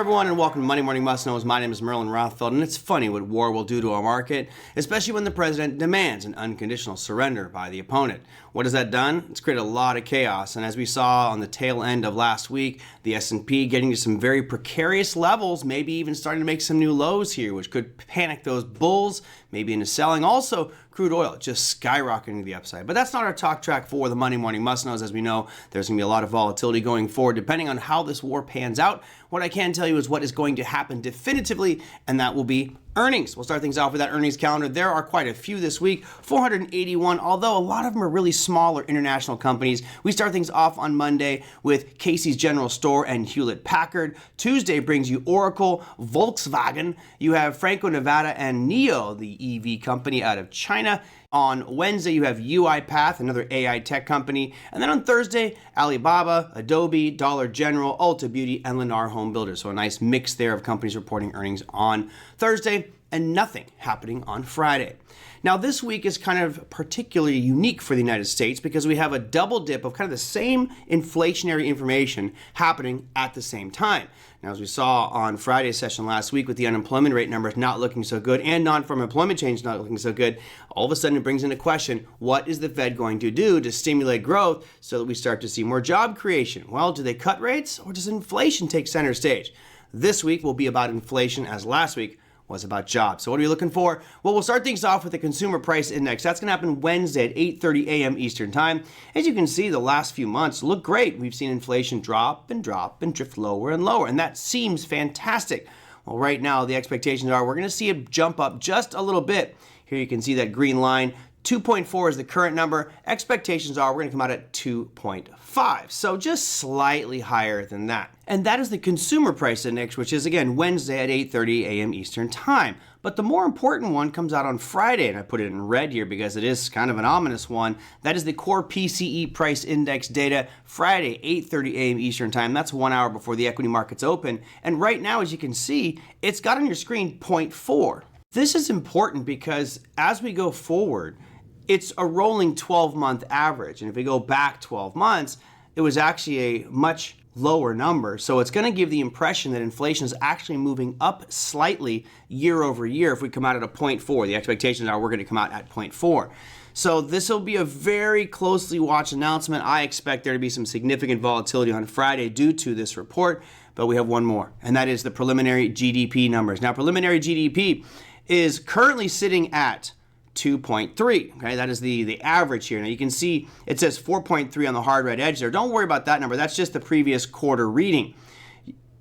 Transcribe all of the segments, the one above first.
everyone, and welcome to Monday Morning Must Knows. My name is Merlin Rothfeld, and it's funny what war will do to our market, especially when the president demands an unconditional surrender by the opponent. What has that done? It's created a lot of chaos, and as we saw on the tail end of last week, the S&P getting to some very precarious levels, maybe even starting to make some new lows here, which could panic those bulls, maybe into selling. Also, crude oil just skyrocketing to the upside. But that's not our talk track for the Monday Morning Must Knows. As we know, there's going to be a lot of volatility going forward, depending on how this war pans out. What I can tell you is what is going to happen definitively, and that will be earnings. We'll start things off with that earnings calendar. There are quite a few this week, 481, although a lot of them are really smaller international companies. We start things off on Monday with Casey's General Store and Hewlett-Packard. Tuesday brings you Oracle, Volkswagen. You have Franco-Nevada and NIO, the EV company out of China. On Wednesday, you have UiPath, another AI tech company. And then on Thursday, Alibaba, Adobe, Dollar General, Ulta Beauty, and Lennar Home Builders. So a nice mix there of companies reporting earnings on Thursday, and nothing happening on Friday. Now, this week is kind of particularly unique for the United States because we have a double dip of kind of the same inflationary information happening at the same time. Now, as we saw on Friday's session last week with the unemployment rate numbers not looking so good and non-farm employment change not looking so good, all of a sudden it brings into question, what is the Fed going to do to stimulate growth so that we start to see more job creation? Well, do they cut rates or does inflation take center stage? This week will be about inflation, as last week was about jobs. So what are we looking for? Well, we'll start things off with the Consumer Price Index. That's going to happen Wednesday at 8:30 a.m. Eastern Time. As you can see, the last few months look great. We've seen inflation drop and drift lower and lower, and that seems fantastic. Well, right now, the expectations are we're going to see it jump up just a little bit. Here you can see that green line. 2.4 is the current number. Expectations are we're going to come out at 2.5, so just slightly higher than that. And that is the Consumer Price Index, which is, again, Wednesday at 8:30 a.m. Eastern Time. But the more important one comes out on Friday, and I put it in red here because it is kind of an ominous one. That is the Core PCE Price Index data, Friday, 8:30 a.m. Eastern Time. That's 1 hour before the equity markets open. And right now, as you can see, it's got on your screen 0.4. This is important because as we go forward, it's a rolling 12-month average. And if we go back 12 months, it was actually a much lower number. So it's going to give the impression that inflation is actually moving up slightly year over year if we come out at a 0.4. The expectations are we're going to come out at 0.4. So this will be a very closely watched announcement. I expect there to be some significant volatility on Friday due to this report. But we have one more, and that is the preliminary GDP numbers. Now, preliminary GDP is currently sitting at 2.3. Okay, that is the average here. Now you can see it says 4.3 on the hard red edge there. Don't worry about that number. That's just the previous quarter reading.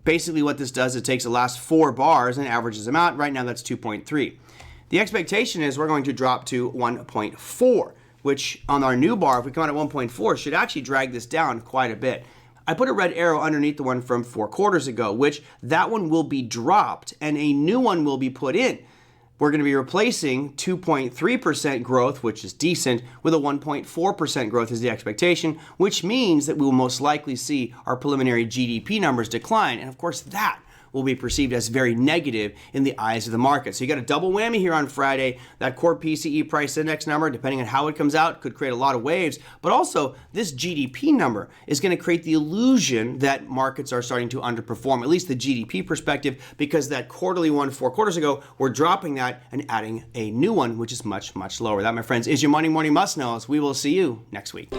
Basically what this does, it takes the last 4 bars and averages them out. Right now that's 2.3. The expectation is we're going to drop to 1.4, which on our new bar, if we come out at 1.4, should actually drag this down quite a bit. I put a red arrow underneath the one from 4 quarters ago, which that one will be dropped and a new one will be put in. We're going to be replacing 2.3% growth, which is decent, with a 1.4% growth is the expectation, which means that we will most likely see our preliminary GDP numbers decline. And of course, that will be perceived as very negative in the eyes of the market. So you got a double whammy here on Friday. That core PCE price index number, depending on how it comes out, could create a lot of waves. But also, this GDP number is going to create the illusion that markets are starting to underperform, at least the GDP perspective, because that quarterly one 4 quarters ago, we're dropping that and adding a new one, which is much, much lower. That, my friends, is your Monday Morning Must Knows. We will see you next week.